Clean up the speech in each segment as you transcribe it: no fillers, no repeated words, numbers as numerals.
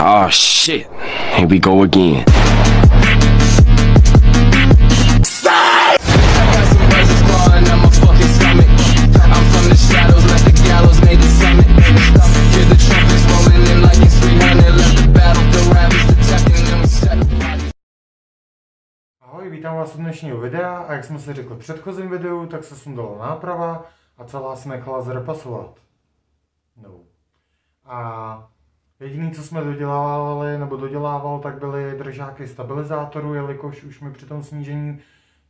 Oh shit, here we go again. Ahoj, vítám vás u dnešního videa a jak jsme si řekli v předchozím videu, tak se sundala náprava a celá se nechala zrepasovat. No. A jediné, co jsme dodělával, tak byly držáky stabilizátoru, jelikož už mi při tom snížení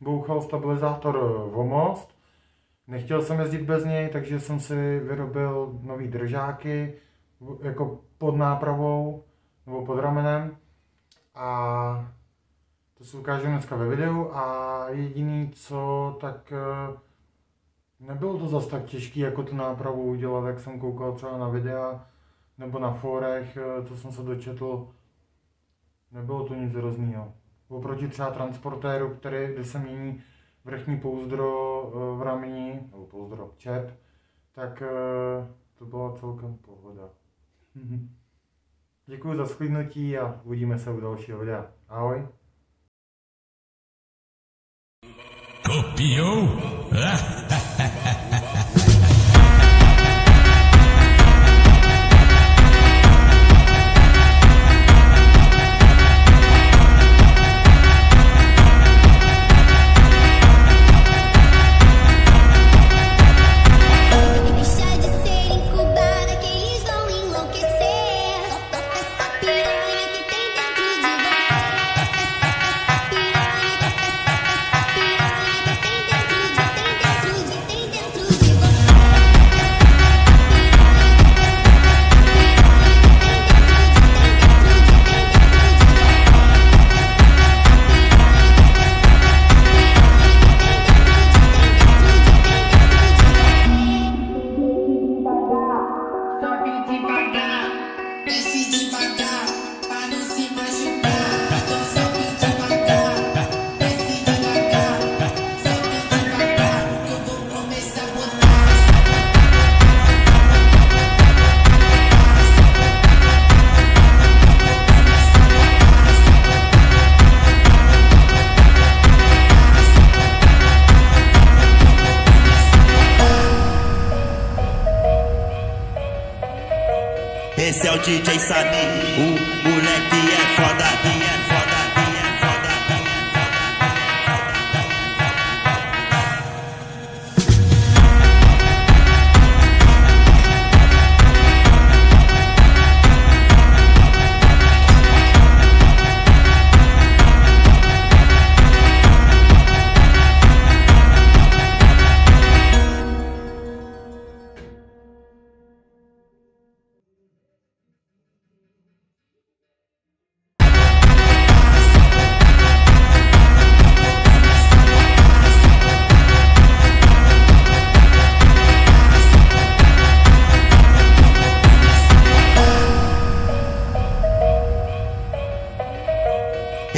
bouchal stabilizátor o most. Nechtěl jsem jezdit bez něj, takže jsem si vyrobil nový držáky, jako pod nápravou nebo pod ramenem. A to si ukážu dneska ve videu a jediný co, tak nebylo to zas tak těžký jako tu nápravu udělat, jak jsem koukal třeba na videa nebo na fórech, co jsem se dočetl, nebylo to nic hroznýho. Oproti třeba transportéru, kde se mění vrchní pouzdro v rameni, nebo pouzdro, čep, tak to byla celkem pohoda. Děkuji za sklidnutí a uvidíme se u dalšího videa. Ahoj. Copiou? Esse é o DJ Sani, o moleque é foda,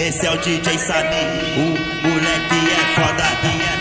Esse é o DJ Sani, o moleque é foda,